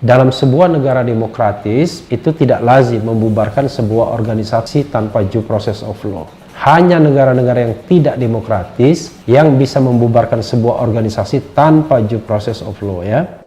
Dalam sebuah negara demokratis, itu tidak lazim membubarkan sebuah organisasi tanpa due process of law. Hanya negara-negara yang tidak demokratis yang bisa membubarkan sebuah organisasi tanpa due process of law, ya.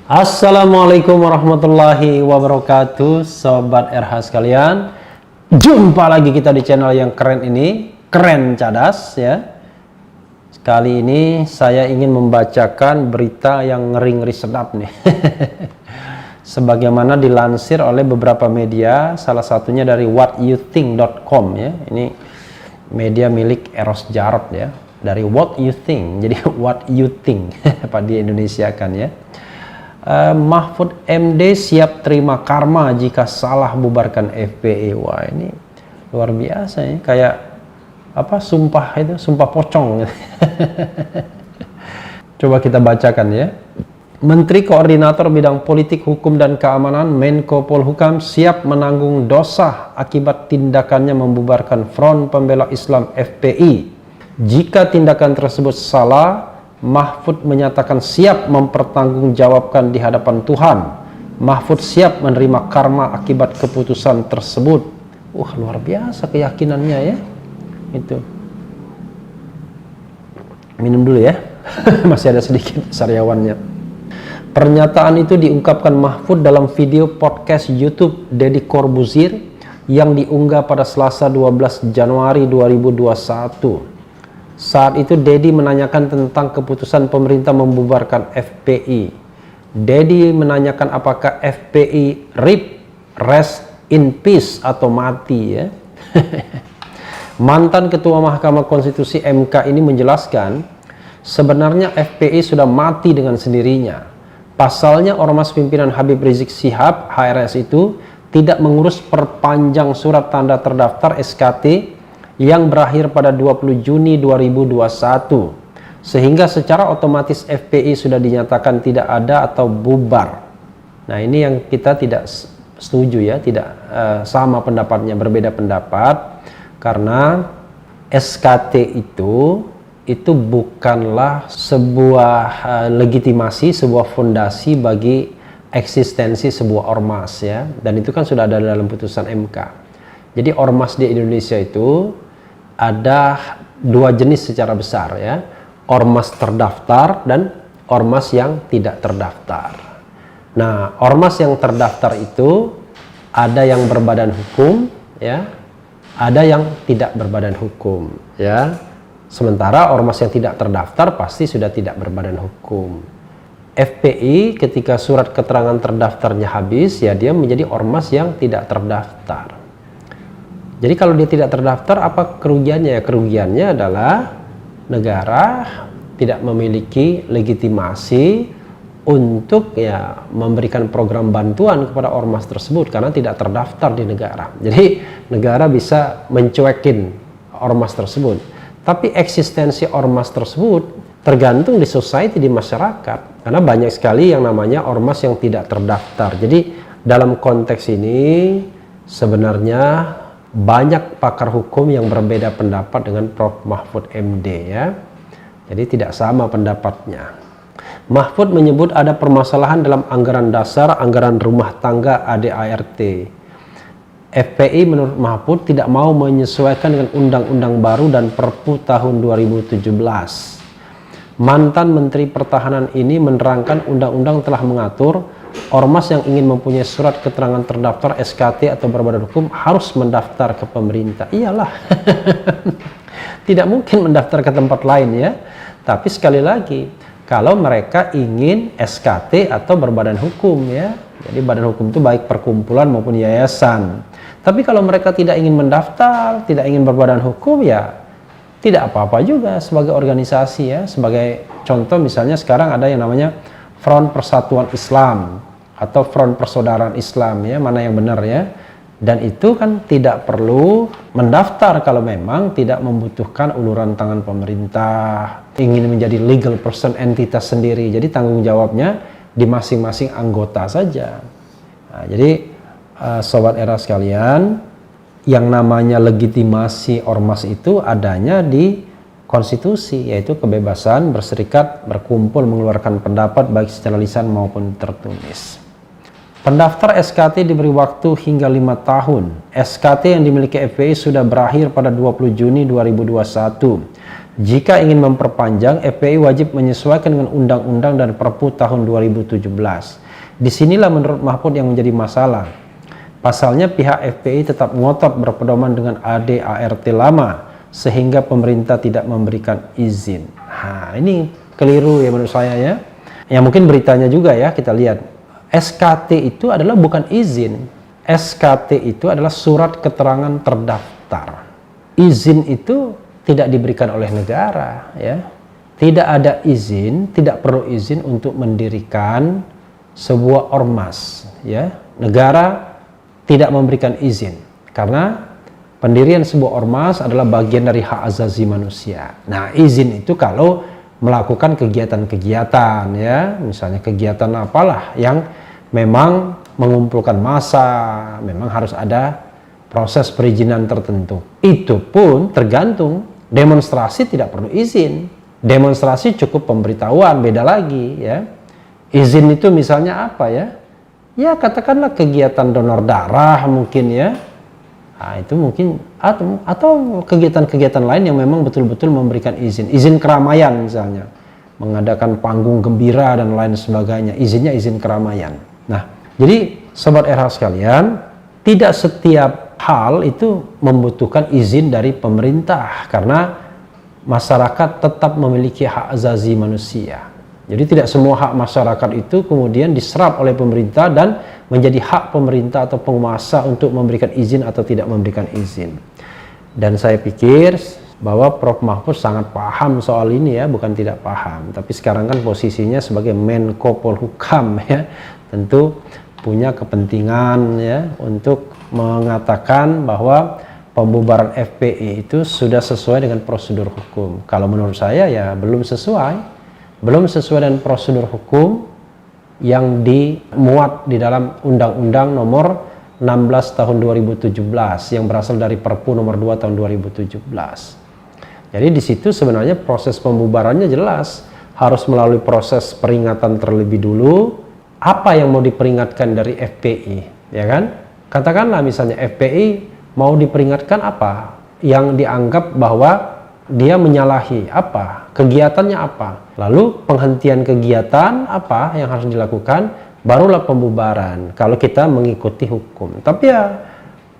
Assalamualaikum warahmatullahi wabarakatuh, Sobat RH sekalian. Jumpa lagi kita di channel yang keren ini, Keren Cadas, ya. Kali ini saya ingin membacakan berita yang ngeri-ngeri sedap nih. Sebagaimana dilansir oleh beberapa media, salah satunya dari whatyouthink.com, ya. Ini media milik Eros Jarod, ya. Dari What You Think, jadi What You Think apa di Indonesia kan, ya. Mahfud MD siap terima karma jika salah bubarkan FPI. Wah, ini luar biasa ya, kayak apa, sumpah pocong. Coba kita bacakan, ya. Menteri Koordinator Bidang Politik, Hukum dan Keamanan Menko Polhukam siap menanggung dosa akibat tindakannya membubarkan Front Pembela Islam FPI. Jika tindakan tersebut salah, Mahfud menyatakan siap mempertanggungjawabkan di hadapan Tuhan. Mahfud siap menerima karma akibat keputusan tersebut. Luar biasa keyakinannya, ya. Itu. Minum dulu, ya. Masih ada sedikit sariawannya. Pernyataan itu diungkapkan Mahfud dalam video podcast YouTube Deddy Corbuzier yang diunggah pada Selasa 12 Januari 2021. Saat itu Deddy menanyakan tentang keputusan pemerintah membubarkan FPI. Deddy menanyakan apakah FPI RIP, rest in peace, atau mati, ya. Mantan Ketua Mahkamah Konstitusi MK ini menjelaskan sebenarnya FPI sudah mati dengan sendirinya. Pasalnya Ormas pimpinan Habib Rizik Syihab HRS itu tidak mengurus perpanjang surat tanda terdaftar SKT yang berakhir pada 20 Juni 2021, sehingga secara otomatis FPI sudah dinyatakan tidak ada atau bubar. Nah, ini yang kita tidak setuju, ya, tidak sama pendapatnya, berbeda pendapat, karena SKT itu bukanlah sebuah legitimasi, sebuah fondasi bagi eksistensi sebuah ormas, ya, dan itu kan sudah ada dalam putusan MK. Jadi ormas di Indonesia itu ada dua jenis secara besar, ya. Ormas terdaftar dan ormas yang tidak terdaftar. Nah, ormas yang terdaftar itu ada yang berbadan hukum, ya, ada yang tidak berbadan hukum, ya. Sementara ormas yang tidak terdaftar pasti sudah tidak berbadan hukum. FPI ketika surat keterangan terdaftarnya habis, ya, dia menjadi ormas yang tidak terdaftar. Jadi kalau dia tidak terdaftar, apa kerugiannya? Kerugiannya adalah negara tidak memiliki legitimasi untuk, ya, memberikan program bantuan kepada ormas tersebut karena tidak terdaftar di negara. Jadi negara bisa mencuekin ormas tersebut. Tapi eksistensi ormas tersebut tergantung di society, di masyarakat. Karena banyak sekali yang namanya ormas yang tidak terdaftar. Jadi dalam konteks ini sebenarnya banyak pakar hukum yang berbeda pendapat dengan Prof. Mahfud MD, ya. Jadi tidak sama pendapatnya. Mahfud menyebut ada permasalahan dalam anggaran dasar, anggaran rumah tangga ADART. FPI menurut Mahfud tidak mau menyesuaikan dengan undang-undang baru dan Perpu tahun 2017. Mantan Menteri Pertahanan ini menerangkan undang-undang telah mengatur ormas yang ingin mempunyai surat keterangan terdaftar SKT atau berbadan hukum harus mendaftar ke pemerintah. Iyalah. Tidak mungkin mendaftar ke tempat lain, ya. Tapi sekali lagi, kalau mereka ingin SKT atau berbadan hukum, ya. Jadi badan hukum itu baik perkumpulan maupun yayasan. Tapi kalau mereka tidak ingin mendaftar, tidak ingin berbadan hukum, ya tidak apa-apa juga sebagai organisasi, ya. Sebagai contoh misalnya sekarang ada yang namanya Front Persatuan Islam. atau Front Persaudaraan Islam, ya, mana yang benar ya. Dan itu kan tidak perlu mendaftar kalau memang tidak membutuhkan uluran tangan pemerintah, ingin menjadi legal person, entitas sendiri. Jadi tanggung jawabnya di masing-masing anggota saja. Nah, jadi Sobat Era sekalian, yang namanya legitimasi ormas itu adanya di konstitusi, yaitu kebebasan berserikat, berkumpul, mengeluarkan pendapat baik secara lisan maupun tertulis. Pendaftar SKT diberi waktu hingga 5 tahun. SKT yang dimiliki FPI sudah berakhir pada 20 Juni 2021. Jika ingin memperpanjang, FPI wajib menyesuaikan dengan Undang-Undang dan Perpu tahun 2017. Disinilah menurut Mahfud yang menjadi masalah. Pasalnya pihak FPI tetap ngotot berpedoman dengan AD/ART lama, sehingga pemerintah tidak memberikan izin. Nah, ini keliru ya menurut saya ya. Ya mungkin beritanya juga ya, kita lihat. SKT itu adalah bukan izin. SKT itu adalah surat keterangan terdaftar. Izin itu tidak diberikan oleh negara ya. Tidak ada izin, tidak perlu izin untuk mendirikan sebuah ormas ya. Negara tidak memberikan izin karena pendirian sebuah ormas adalah bagian dari hak asasi manusia. Nah, izin itu kalau melakukan kegiatan-kegiatan ya, misalnya kegiatan apalah yang memang mengumpulkan massa, memang harus ada proses perizinan tertentu. Itu pun tergantung. Demonstrasi tidak perlu izin. Demonstrasi cukup pemberitahuan, beda lagi ya. Izin itu misalnya apa ya? Ya katakanlah kegiatan donor darah mungkin ya. Nah, itu mungkin atau kegiatan-kegiatan lain yang memang betul-betul memberikan izin. Izin keramaian misalnya. Mengadakan panggung gembira dan lain sebagainya. Izinnya izin keramaian. Nah, jadi Sobat RH sekalian, tidak setiap hal itu membutuhkan izin dari pemerintah karena masyarakat tetap memiliki hak asasi manusia. Jadi tidak semua hak masyarakat itu kemudian diserap oleh pemerintah dan menjadi hak pemerintah atau penguasa untuk memberikan izin atau tidak memberikan izin. Dan saya pikir bahwa Prof. Mahfud sangat paham soal ini ya, bukan tidak paham. Tapi sekarang kan posisinya sebagai Menko Polhukam ya, tentu punya kepentingan ya untuk mengatakan bahwa pembubaran FPI itu sudah sesuai dengan prosedur hukum. Kalau menurut saya ya belum sesuai dengan prosedur hukum yang dimuat di dalam Undang-Undang nomor 16 tahun 2017 yang berasal dari Perpu nomor 2 tahun 2017. Jadi di situ sebenarnya proses pembubarannya jelas harus melalui proses peringatan terlebih dulu. Apa yang mau diperingatkan dari FPI, ya kan? Katakanlah misalnya FPI mau diperingatkan apa? Yang dianggap bahwa dia menyalahi apa? Kegiatannya apa? Lalu penghentian kegiatan apa yang harus dilakukan? Barulah pembubaran kalau kita mengikuti hukum. Tapi ya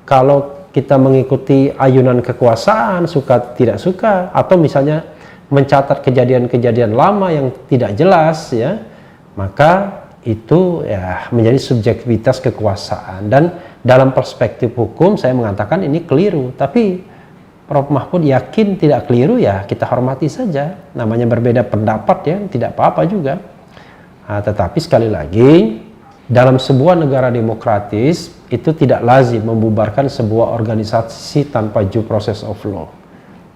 kalau kita mengikuti ayunan kekuasaan, suka tidak suka, atau misalnya mencatat kejadian-kejadian lama yang tidak jelas ya, maka itu ya menjadi subjektivitas kekuasaan. Dan dalam perspektif hukum saya mengatakan ini keliru, tapi Prof. Mahfud yakin tidak keliru, ya kita hormati saja, namanya berbeda pendapat ya, tidak apa-apa juga. Nah, tetapi sekali lagi dalam sebuah negara demokratis itu tidak lazim membubarkan sebuah organisasi tanpa due process of law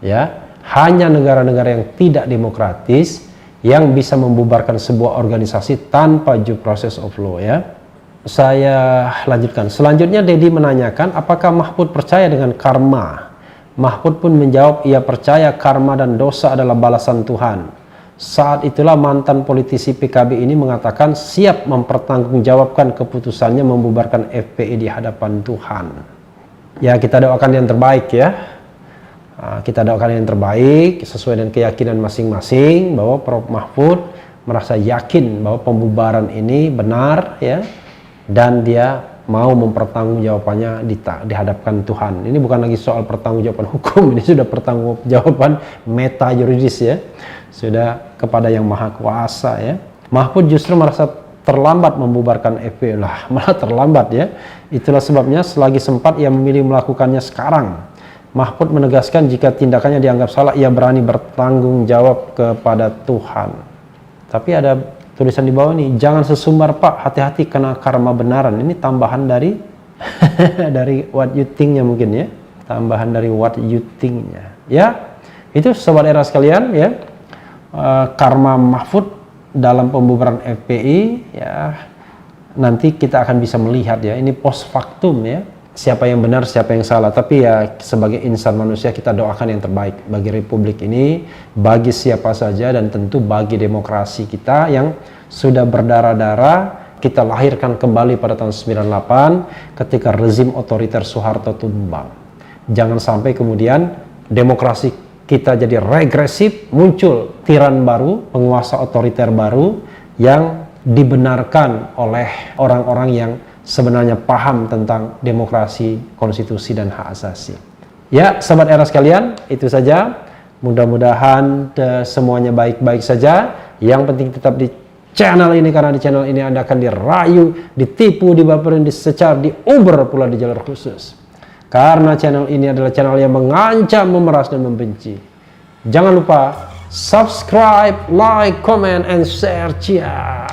ya. Hanya negara-negara yang tidak demokratis yang bisa membubarkan sebuah organisasi tanpa due process of law ya. Saya lanjutkan. Selanjutnya Dedi menanyakan apakah Mahfud percaya dengan karma. Mahfud pun menjawab ia percaya karma dan dosa adalah balasan Tuhan. Saat itulah mantan politisi PKB ini mengatakan siap mempertanggungjawabkan keputusannya membubarkan FPI di hadapan Tuhan. Ya kita doakan yang terbaik ya. Kita doakan yang terbaik sesuai dengan keyakinan masing-masing bahwa Prof. Mahfud merasa yakin bahwa pembubaran ini benar ya, dan dia mau mempertanggungjawabannya di hadapan Tuhan. Ini bukan lagi soal pertanggungjawaban hukum, ini sudah pertanggungjawaban meta yuridis ya, sudah kepada yang maha kuasa ya. Mahfud justru merasa terlambat membubarkan FPI lah, malah terlambat ya. Itulah sebabnya selagi sempat ia memilih melakukannya sekarang. Mahfud menegaskan jika tindakannya dianggap salah, ia berani bertanggung jawab kepada Tuhan. Tapi ada tulisan di bawah ini, jangan sesumbar Pak, hati-hati kena karma benaran. Ini tambahan dari dari what you think-nya mungkin ya, tambahan dari what you think-nya ya. Itu sobat era sekalian ya, karma Mahfud dalam pembubaran FPI ya. Nanti kita akan bisa melihat ya, ini post factum ya, siapa yang benar siapa yang salah. Tapi ya sebagai insan manusia kita doakan yang terbaik bagi republik ini, bagi siapa saja, dan tentu bagi demokrasi kita yang sudah berdarah-darah kita lahirkan kembali pada tahun 98 ketika rezim otoriter Soeharto tumbang. Jangan sampai kemudian demokrasi kita jadi regresif, muncul tiran baru, penguasa otoriter baru yang dibenarkan oleh orang-orang yang sebenarnya paham tentang demokrasi, konstitusi, dan hak asasi. Ya, sobat era sekalian, itu saja. Mudah-mudahan semuanya baik-baik saja. Yang penting tetap di channel ini, karena di channel ini Anda akan dirayu, ditipu, dibaperin, disecar, diuber pula di jalur khusus. Karena channel ini adalah channel yang mengancam, memeras, dan membenci. Jangan lupa subscribe, like, comment, and share. Cia.